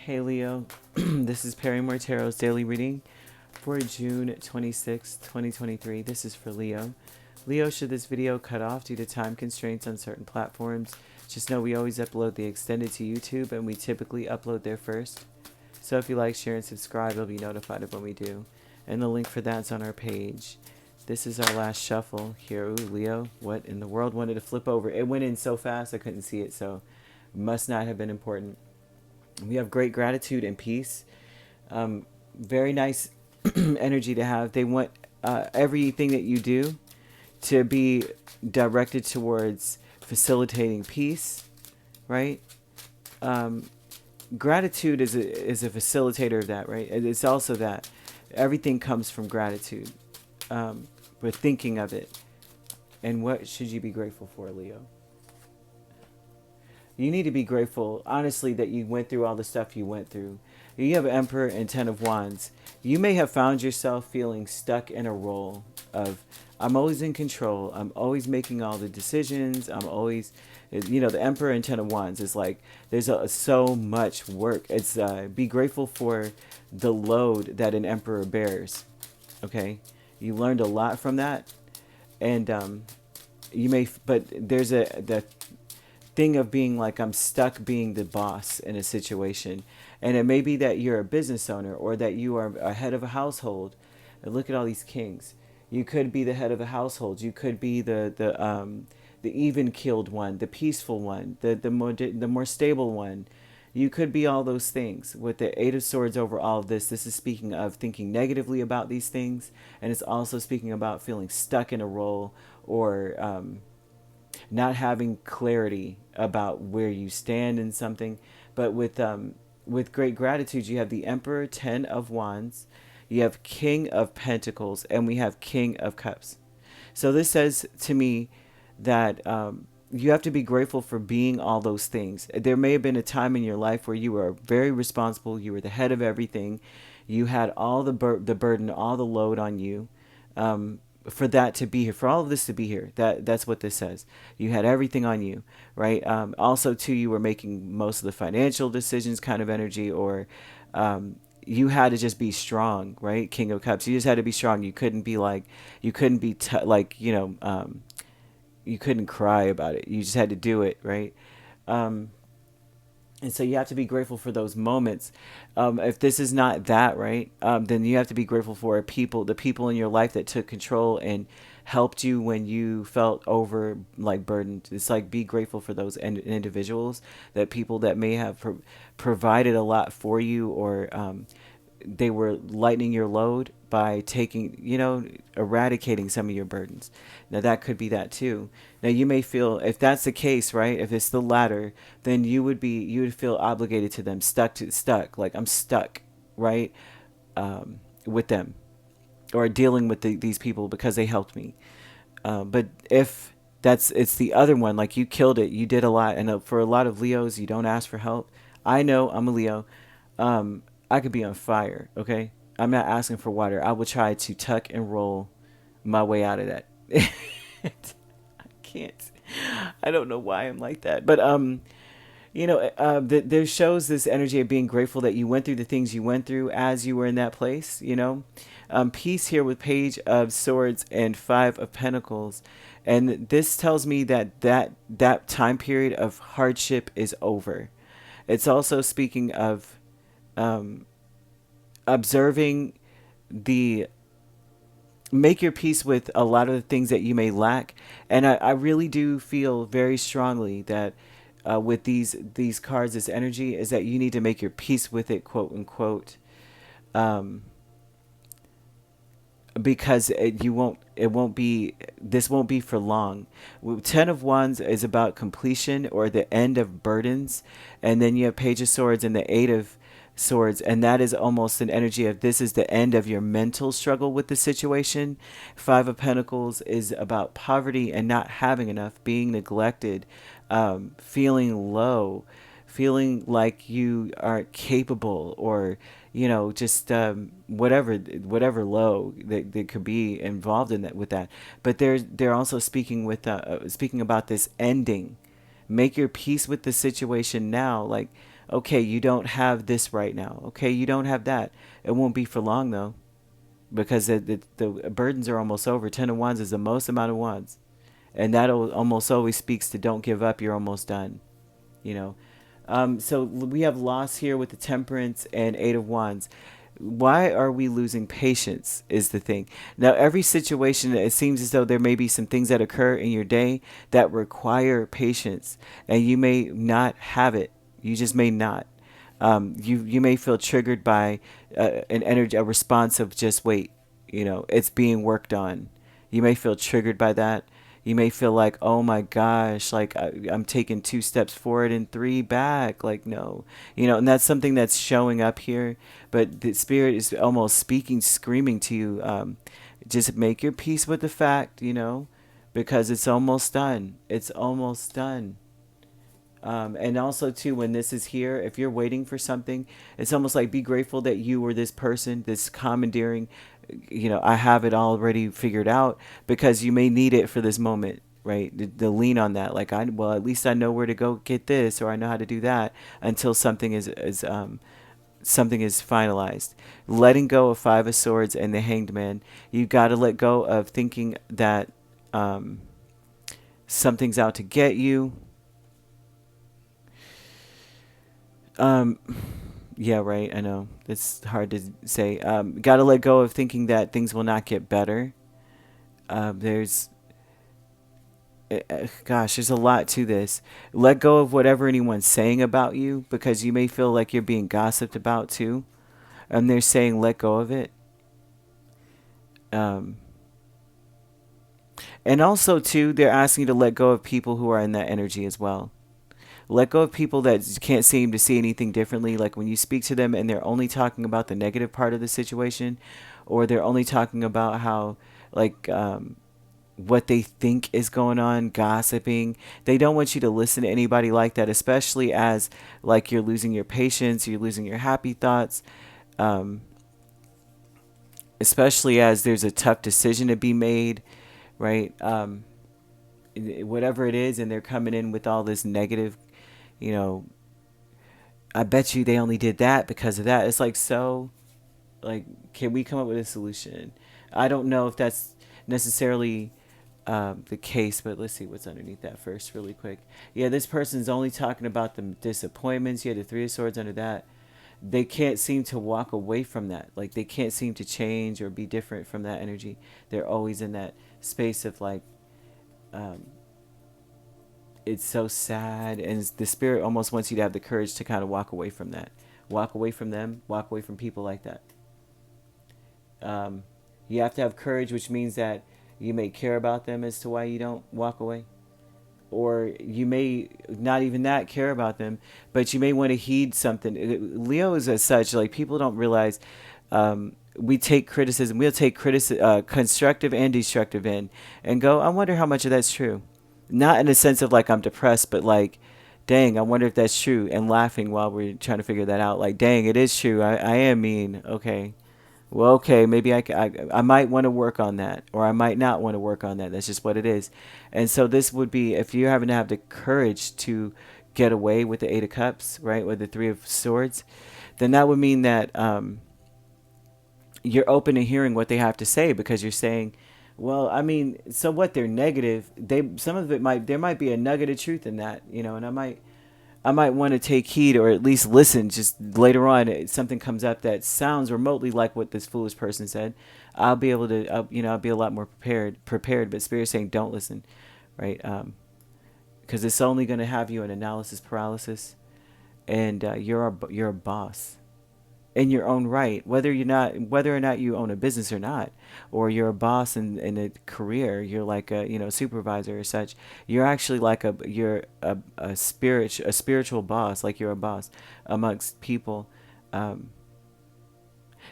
Hey Leo, this is Perrymore Tarot's daily reading for June 26, 2023. This is for Leo. Leo, should this video cut off due to time constraints on certain platforms, just know we always upload the extended to YouTube and we typically upload there first. So if you like, share, and subscribe, you'll be notified of when we do. And the link for that's on our page. This is our last shuffle here. Ooh, Leo, what in the world wanted to flip over? It went in so fast I couldn't see it, so must not have been important. We have great gratitude and peace. Very nice energy to have. They want everything that you do to be directed towards facilitating peace, right? Gratitude is a facilitator of that, right? It's also that everything comes from gratitude. We're thinking of it. And what should you be grateful for, Leo? You need to be grateful, honestly, that you went through all the stuff you went through. You have Emperor and Ten of Wands. You may have found yourself feeling stuck in a role of, I'm always in control. I'm always making all the decisions. I'm always, the Emperor and Ten of Wands is like, there's so much work. It's be grateful for the load that an Emperor bears. Okay? You learned a lot from that. And but there's the thing of being like, I'm stuck being the boss in a situation. And it may be that you're a business owner or that you are a head of a household. And look at all these kings. You could be the head of a household. You could be the even-keeled one, the peaceful one, the more stable one. You could be all those things. With the Eight of Swords over all of this is speaking of thinking negatively about these things. And it's also speaking about feeling stuck in a role or not having clarity about where you stand in something. But with great gratitude, you have the Emperor, Ten of Wands, you have King of Pentacles, and we have King of Cups. So this says to me that you have to be grateful for being all those things. There may have been a time in your life where you were very responsible, you were the head of everything, you had all the burden, all the load on you. For that to be here, for all of this to be here, that's what this says. You had everything on you, right? Also, too, you were making most of the financial decisions, kind of energy, or you had to just be strong, right? King of Cups, you just had to be strong. You couldn't be like, you couldn't be you couldn't cry about it. You just had to do it, right? And so you have to be grateful for those moments. If this is not that, right, then you have to be grateful for the people in your life that took control and helped you when you felt burdened. It's like, be grateful for those individuals, that people that may have provided a lot for you, or they were lightening your load by eradicating some of your burdens. Now that could be that too. Now you may feel, if that's the case, right, if it's the latter, then you would feel obligated to them, stuck, like I'm stuck, right, with them, or dealing with these people because they helped me. But if it's the other one, like you killed it, you did a lot, and for a lot of Leos, you don't ask for help. I know, I'm a Leo. I could be on fire, okay? I'm not asking for water. I will try to tuck and roll my way out of that. I can't. I don't know why I'm like that. But, there shows this energy of being grateful that you went through the things you went through as you were in that place, Peace here with Page of Swords and Five of Pentacles. And this tells me that time period of hardship is over. It's also speaking of observing make your peace with a lot of the things that you may lack. And I really do feel very strongly that with these cards, this energy is that you need to make your peace with it, quote unquote, because this won't be for long. Ten of Wands is about completion or the end of burdens, and then you have Page of Swords and the Eight of Swords, and that is almost an energy of, this is the end of your mental struggle with the situation. Five of Pentacles is about poverty and not having enough, being neglected, feeling low, feeling like you aren't capable, or just whatever low that could be involved in that, with that. But they're also speaking about this ending. Make your peace with the situation now. Like, Okay, you don't have this right now. Okay, you don't have that. It won't be for long though, because the burdens are almost over. 10 of Wands is the most amount of wands, and that almost always speaks to don't give up. You're almost done. You know. So we have loss here with the Temperance and 8 of Wands. Why are we losing patience is the thing. Now, every situation, it seems as though there may be some things that occur in your day that require patience, and you may not have it. You just may not. You may feel triggered by an energy, a response of just wait. It's being worked on. You may feel triggered by that. You may feel like, oh my gosh, like I'm taking 2 steps forward and 3 back. Like, no, and that's something that's showing up here. But the spirit is almost speaking, screaming to you. Just make your peace with the fact, because it's almost done. It's almost done. And also too, when this is here, if you're waiting for something, it's almost like be grateful that you were this person, this commandeering, I have it already figured out, because you may need it for this moment, right? The lean on that, like well, at least I know where to go get this, or I know how to do that until something is something is finalized. Letting go of 5 of Swords and the Hanged Man, you got to let go of thinking that something's out to get you. Yeah, right. I know it's hard to say. Got to let go of thinking that things will not get better. There's, gosh, there's a lot to this. Let go of whatever anyone's saying about you, because you may feel like you're being gossiped about too. And they're saying let go of it. Um, and also too, they're asking you to let go of people who are in that energy as well. Let go of people that can't seem to see anything differently. Like when you speak to them and they're only talking about the negative part of the situation, or they're only talking about how, like, what they think is going on, gossiping. They don't want you to listen to anybody like that, especially as, like, you're losing your patience, you're losing your happy thoughts, um, especially as there's a tough decision to be made, right? Whatever it is, and they're coming in with all this negative, you know, I bet you they only did that because of that. It's like, so, like, can we come up with a solution? I don't know if that's necessarily the case, but let's see what's underneath that first really quick. Yeah, this person's only talking about the disappointments. You had the 3 of Swords under that. They can't seem to walk away from that. Like, they can't seem to change or be different from that energy. They're always in that space of, like, um, it's so sad, and the spirit almost wants you to have the courage to kind of walk away from that, walk away from them, walk away from people like that. You have to have courage, which means that you may care about them as to why you don't walk away, or you may not even that care about them, but you may want to heed something. Leo is as such, like, people don't realize, we take criticism, we'll take constructive and destructive in, and go, I wonder how much of that's true. Not in a sense of, like, I'm depressed, but like, dang, I wonder if that's true, and laughing while we're trying to figure that out. Like, dang, it is true. I am mean. Okay. Well, okay, maybe I might want to work on that, or I might not want to work on that. That's just what it is. And so this would be, if you're having to have the courage to get away with the 8 of Cups, right, with the 3 of Swords, then that would mean that you're open to hearing what they have to say, because you're saying, well, I mean, so what? They're negative. Some of it there might be a nugget of truth in that, and I might want to take heed, or at least listen. Just later on, something comes up that sounds remotely like what this foolish person said. I'll be able to, I'll be a lot more prepared. But Spirit's saying, don't listen, right? Because it's only going to have you in analysis paralysis, and you're a boss in your own right, whether or not you own a business or not, or you're a boss in a career, you're like a supervisor or such. You're actually like a spiritual boss, like you're a boss amongst people.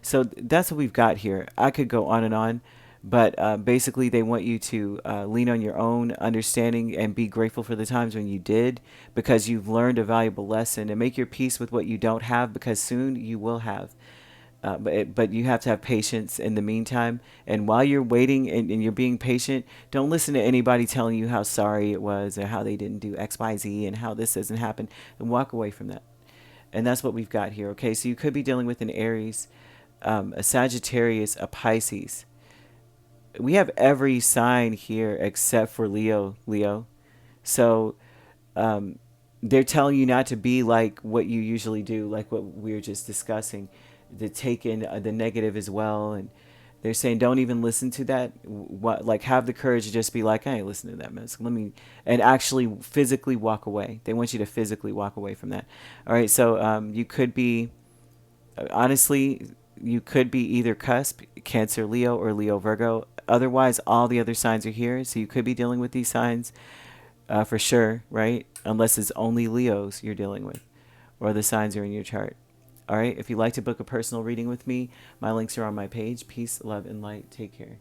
So that's what we've got here. I could go on and on, but basically they want you to lean on your own understanding and be grateful for the times when you did, because you've learned a valuable lesson, and make your peace with what you don't have, because soon you will have. But you have to have patience in the meantime. And while you're waiting and you're being patient, don't listen to anybody telling you how sorry it was, or how they didn't do X, Y, Z, and how this doesn't happen. And walk away from that. And that's what we've got here. Okay, so you could be dealing with an Aries, a Sagittarius, a Pisces. We have every sign here except for Leo. So they're telling you not to be like what you usually do, like what we were just discussing, to take in the negative as well. And they're saying don't even listen to that. What, like, have the courage to just be like, I ain't listening to that mess. And actually physically walk away. They want you to physically walk away from that. All right, so you could be, honestly, you could be either cusp, Cancer, Leo, or Leo, Virgo. Otherwise, all the other signs are here. So you could be dealing with these signs for sure, right? Unless it's only Leos you're dealing with, or the signs are in your chart. All right. If you'd like to book a personal reading with me, my links are on my page. Peace, love, and light. Take care.